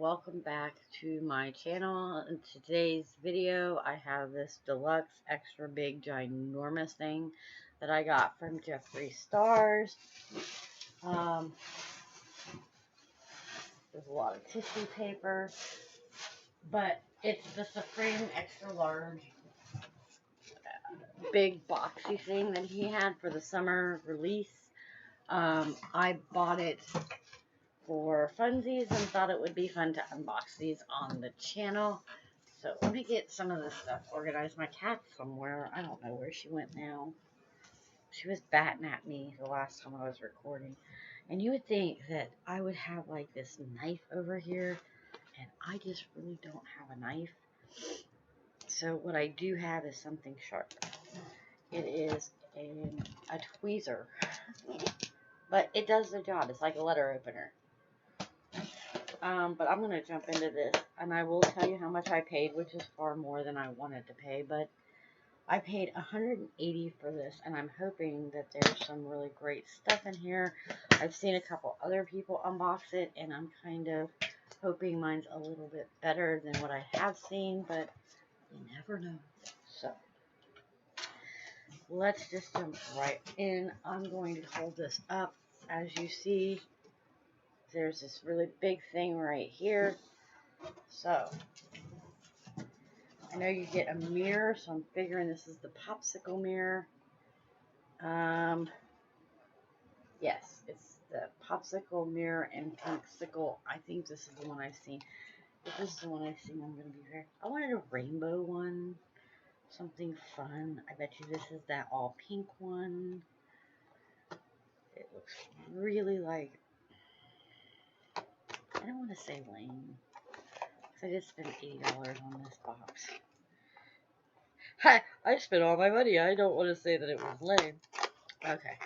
welcome back to my channel. In today's video, I have this deluxe, extra big, ginormous thing that I got from Jeffree Stars. There's a lot of tissue paper, but it's the Supreme Extra Large big boxy thing that he had for the summer release. I bought it for funsies and thought it would be fun to unbox these on the channel. So let me get some of this stuff organized. My cat's somewhere. I don't know where she went now. She was batting at me the last time I was recording. And you would think that I would have like this knife over here, and I just really don't have a knife. So what I do have is something sharp. It is a tweezer. But it does the job. It's like a letter opener. But I'm going to jump into this, and I will tell you how much I paid, which is far more than I wanted to pay, but I paid $180 for this, and I'm hoping that there's some really great stuff in here. I've seen a couple other people unbox it, and I'm kind of hoping mine's a little bit better than what I have seen, but you never know. So, let's just jump right in. I'm going to hold this up. As you see, there's this really big thing right here. So, I know you get a mirror, so I'm figuring this is the popsicle mirror. Yes, it's the popsicle mirror and pinksicle. I think this is the one I've seen. If this is the one I've seen, I'm going to be very... I wanted a rainbow one. Something fun. I bet you this is that all pink one. It looks really like... I don't want to say lame. I just spent $80 on this box. Hi, I spent all my money. I don't want to say that it was lame. Okay.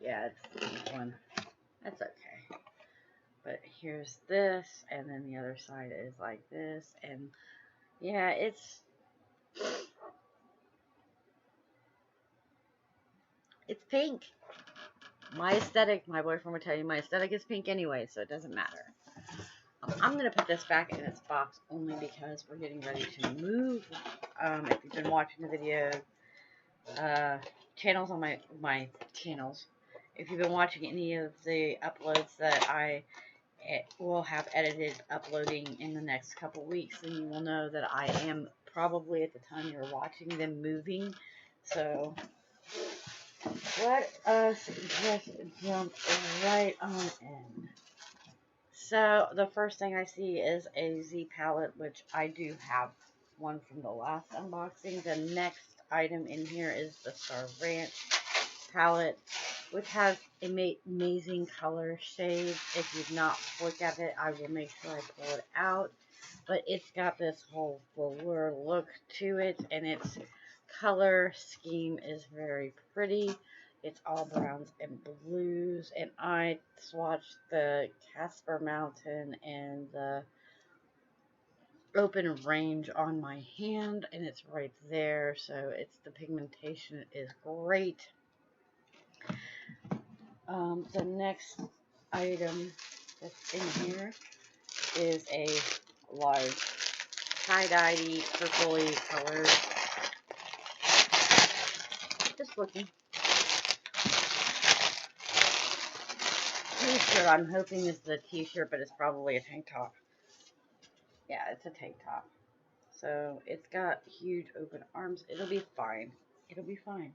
Yeah, it's the pink one. That's okay. But here's this, and then the other side is like this, and yeah, it's pink. My aesthetic, my boyfriend would tell you, my aesthetic is pink anyway, so it doesn't matter. I'm going to put this back in its box only because we're getting ready to move. If you've been watching the video, channels on my channels, if you've been watching any of the uploads that I will have edited uploading in the next couple weeks, then you will know that I am probably, at the time you're watching them, moving. So let us just jump right on in. So the first thing I see is a Z palette, which I do have one from the last unboxing. The next item in here is the Star Ranch palette, which has amazing color shades. If you've not looked at it, I will make sure I pull it out. But it's got this whole velour look to it, and its color scheme is very pretty. It's all browns and blues, and I swatched the Casper Mountain and the Open Range on my hand, and it's right there, so it's the pigmentation is great. The next item that's in here is a large tie-dye, purpley color. Just looking. T-shirt. I'm hoping this is a t-shirt, but it's probably a tank top. Yeah, it's a tank top. So it's got huge open arms. It'll be fine. It'll be fine.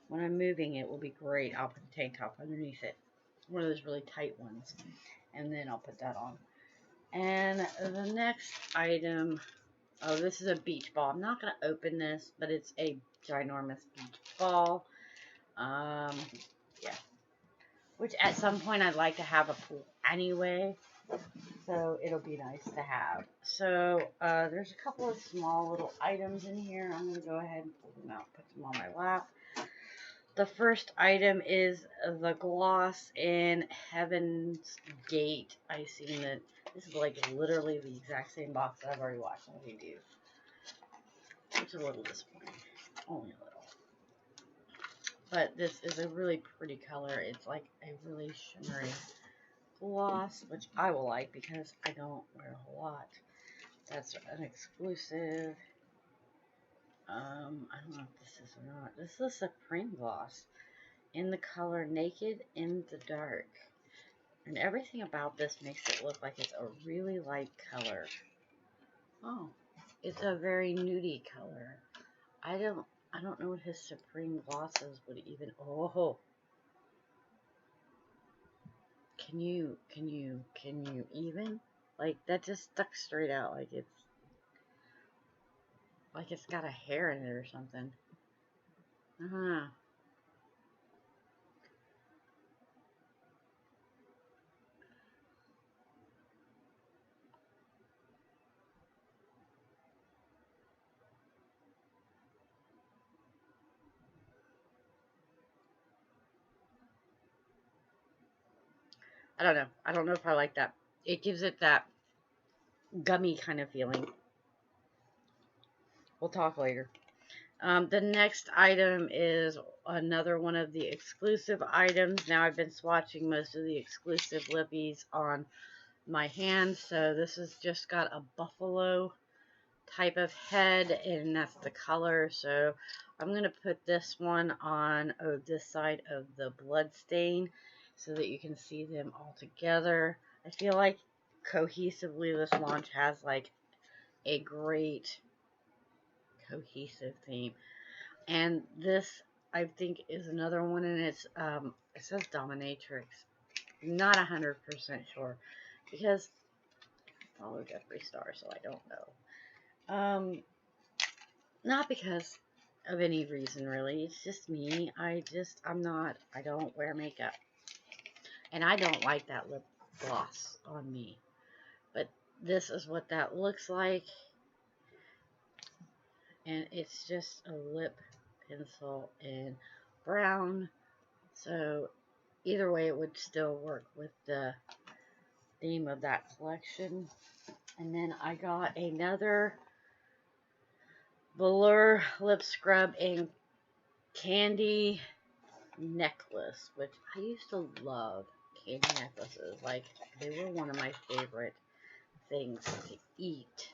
When I'm moving, it will be great. I'll put a tank top underneath it. One of those really tight ones. And then I'll put that on. And the next item, oh, this is a beach ball. I'm not going to open this, but it's a ginormous beach ball. Yeah. Which at some point I'd like to have a pool anyway. So it'll be nice to have. So there's a couple of small little items in here. I'm going to go ahead and pull them out, put them on my lap. The first item is the gloss in Heaven's Gate. I seen that this is like literally the exact same box that I've already watched on review. Which is a little disappointing. Only a little. But this is a really pretty color. It's like a really shimmery gloss, which I will like because I don't wear a whole lot. That's an exclusive. I don't know if this is or not. This is a Supreme gloss in the color Naked in the Dark. And everything about this makes it look like it's a really light color. Oh, it's a very nudie color. I don't know what his Supreme glosses would even. Oh, can you even? Like that just stuck straight out like it's got a hair in it or something. Uh-huh. I don't know. I don't know if I like that. It gives it that gummy kind of feeling. We'll talk later. The next item is another one of the exclusive items. Now I've been swatching most of the exclusive lippies on my hand. So this has just got a buffalo type of head, and that's the color. So I'm going to put this one on this side of the blood stain so that you can see them all together. I feel like cohesively this launch has like a great cohesive theme. And this, I think, is another one, and it's it says dominatrix. Not 100% sure because I follow Jeffree Star, so I don't know. Not because of any reason really. It's just me. I don't wear makeup, and I don't like that lip gloss on me. But this is what that looks like, and it's just a lip pencil in brown. So either way, it would still work with the theme of that collection. And then I got another Velour lip scrub in candy necklace, which I used to love candy necklaces. Like, they were one of my favorite things to eat.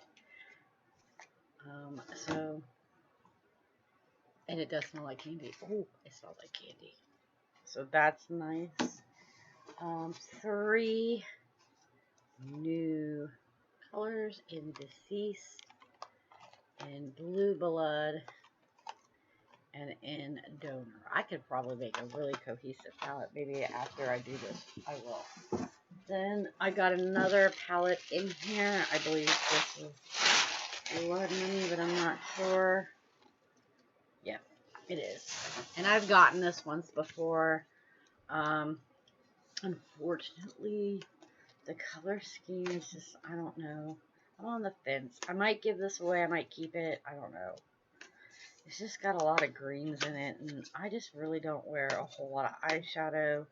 So, and it does smell like candy. Oh, it smells like candy. So that's nice. 3 new colors in Deceased, in Blue Blood, and in Donor. I could probably make a really cohesive palette. Maybe after I do this, I will. Then I got another palette in here. I believe this is Blood Money, but I'm not sure. Yeah, it is. And I've gotten this once before. Unfortunately, the color scheme is just, I don't know. I'm on the fence. I might give this away. I might keep it. I don't know. It's just got a lot of greens in it, and I just really don't wear a whole lot of eyeshadow.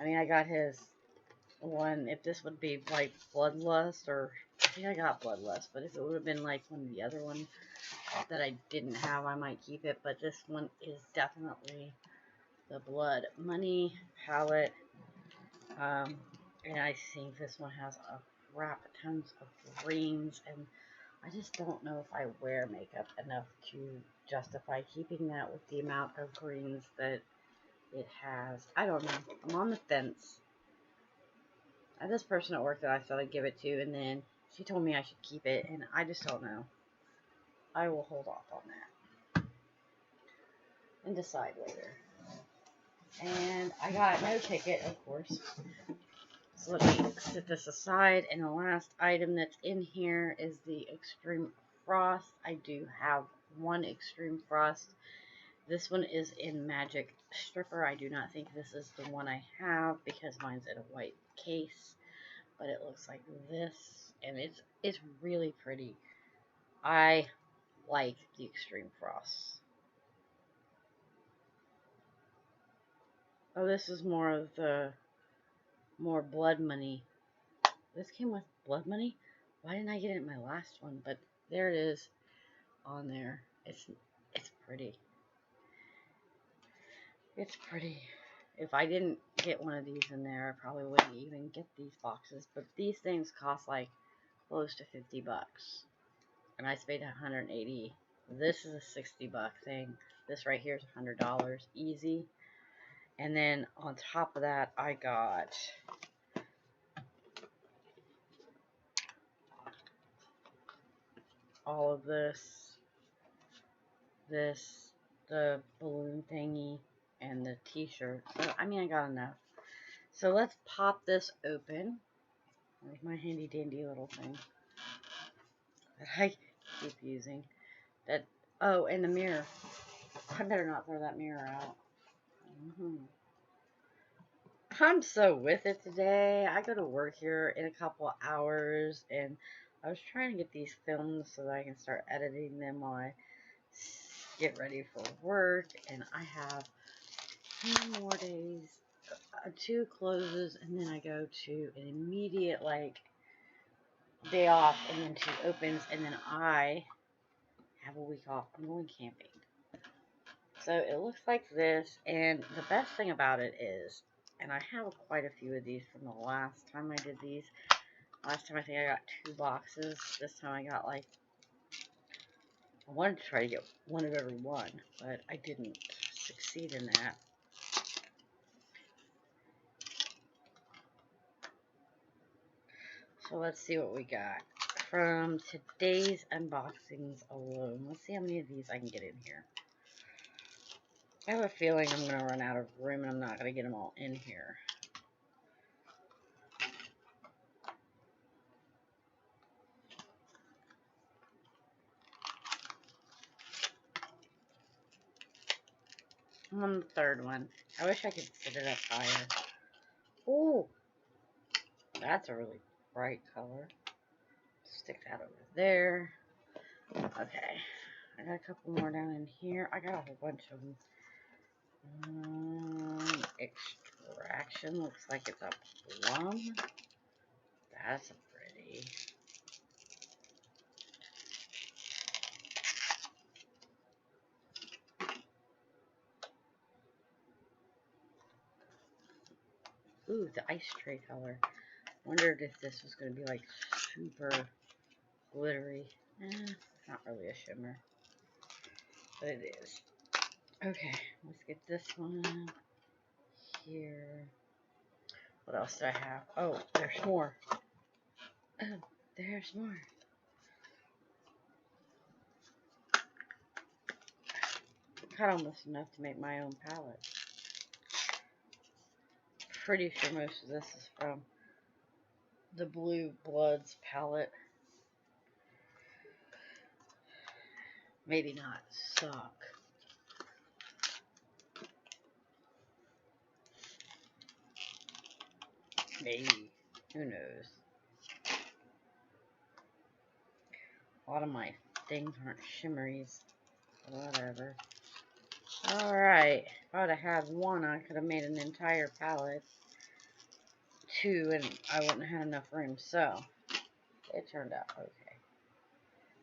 I mean, I got his one, if this would be like Bloodlust, or I think I got Bloodlust, but if it would have been like one of the other ones that I didn't have, I might keep it. But this one is definitely the Blood Money palette. And I think this one has a crap tons of greens, and I just don't know if I wear makeup enough to justify keeping that with the amount of greens that it has. I don't know. I'm on the fence. I have this person at work that I thought I'd give it to, and then she told me I should keep it, and I just don't know. I will hold off on that and decide later. And I got no ticket, of course. So let me set this aside. And the last item that's in here is the Extreme Frost. I do have one Extreme Frost. This one is in Magic Stripper. I do not think this is the one I have because mine's in a white case. But it looks like this, and it's really pretty. I like the Extreme Frost. Oh, this is more of the Blood Money. This came with Blood Money? Why didn't I get it in my last one? But there it is on there. It's pretty. It's pretty. If I didn't get one of these in there, I probably wouldn't even get these boxes. But these things cost like close to 50 bucks. And I paid 180. This is a $60 thing. This right here is $100 easy. And then on top of that, I got all of this, the balloon thingy, and the t-shirt. So, I mean, I got enough. So let's pop this open. Like my handy dandy little thing that I keep using. That, oh, and the mirror. I better not throw that mirror out. I'm so with it today. I go to work here in a couple of hours, and I was trying to get these filmed so that I can start editing them while I get ready for work. And I have 2 more days, 2 closes, and then I go to an immediate day off, and then 2 opens, and then I have a week off. I'm going camping. So it looks like this, and the best thing about it is, and I have quite a few of these from the last time I did these. Last time I think I got 2 boxes. This time I got I wanted to try to get one of every one, but I didn't succeed in that. So let's see what we got from today's unboxings alone. Let's see how many of these I can get in here. I have a feeling I'm going to run out of room and I'm not going to get them all in here. I'm on the 3rd one. I wish I could set it up higher. Oh, that's a really bright color. Stick that over there. Okay. I got a couple more down in here. I got a whole bunch of them. Extraction looks like it's a plum. That's a pretty. Ooh, the ice tray color. Wondered if this was going to be super glittery. It's not really a shimmer, but it is. Okay, let's get this one here. What else do I have? Oh, there's more. Oh, there's more. Got almost enough to make my own palette. Pretty sure most of this is from the Blue Bloods palette. Maybe not. Suck. Maybe. Who knows? A lot of my things aren't shimmeries. Whatever. Alright. If I would have had one, I could have made an entire palette. 2, and I wouldn't have had enough room. So, it turned out okay.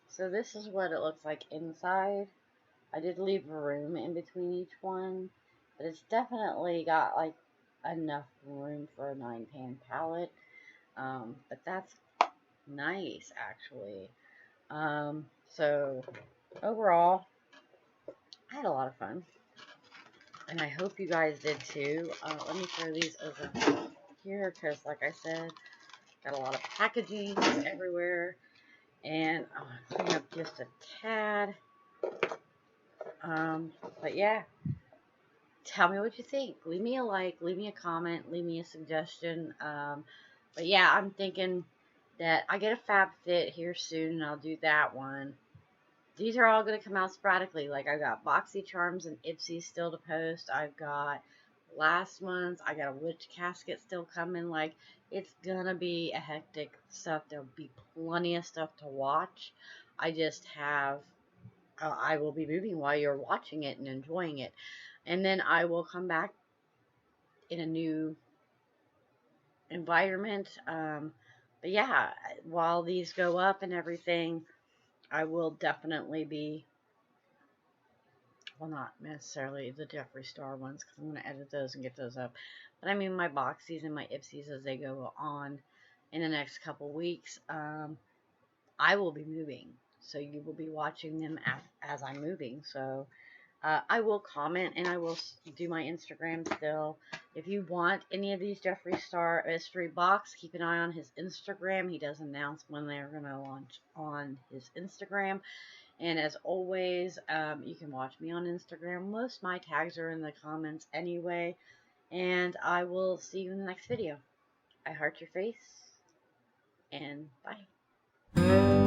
So this is what it looks like inside. I did leave room in between each one, but it's definitely got enough room for a 9-pan palette. But that's nice, actually. So overall, I had a lot of fun, and I hope you guys did too. Let me throw these over here because, like I said, got a lot of packaging everywhere, and I'm gonna clean up just a tad. But yeah, tell me what you think. Leave me a like, leave me a comment, leave me a suggestion. But yeah, I'm thinking that I get a Fab Fit here soon, and I'll do that one. These are all going to come out sporadically. Like, I got Boxy Charms and Ipsy still to post. I've got last month's. I got a witch casket still coming. Like, it's going to be a hectic stuff. There'll be plenty of stuff to watch. I just have, I will be moving while you're watching it and enjoying it. And then I will come back in a new environment. But yeah, while these go up and everything, I will definitely be Well, not necessarily the Jeffree Star ones, because I'm going to edit those and get those up. But I mean my Boxies and my Ipsies as they go on in the next couple weeks. I will be moving, so you will be watching them as I'm moving. So I will comment and I will do my Instagram still. If you want any of these Jeffree Star mystery box, keep an eye on his Instagram. He does announce when they're going to launch on his Instagram. And as always, you can watch me on Instagram. Most of my tags are in the comments anyway. And I will see you in the next video. I heart your face, and bye.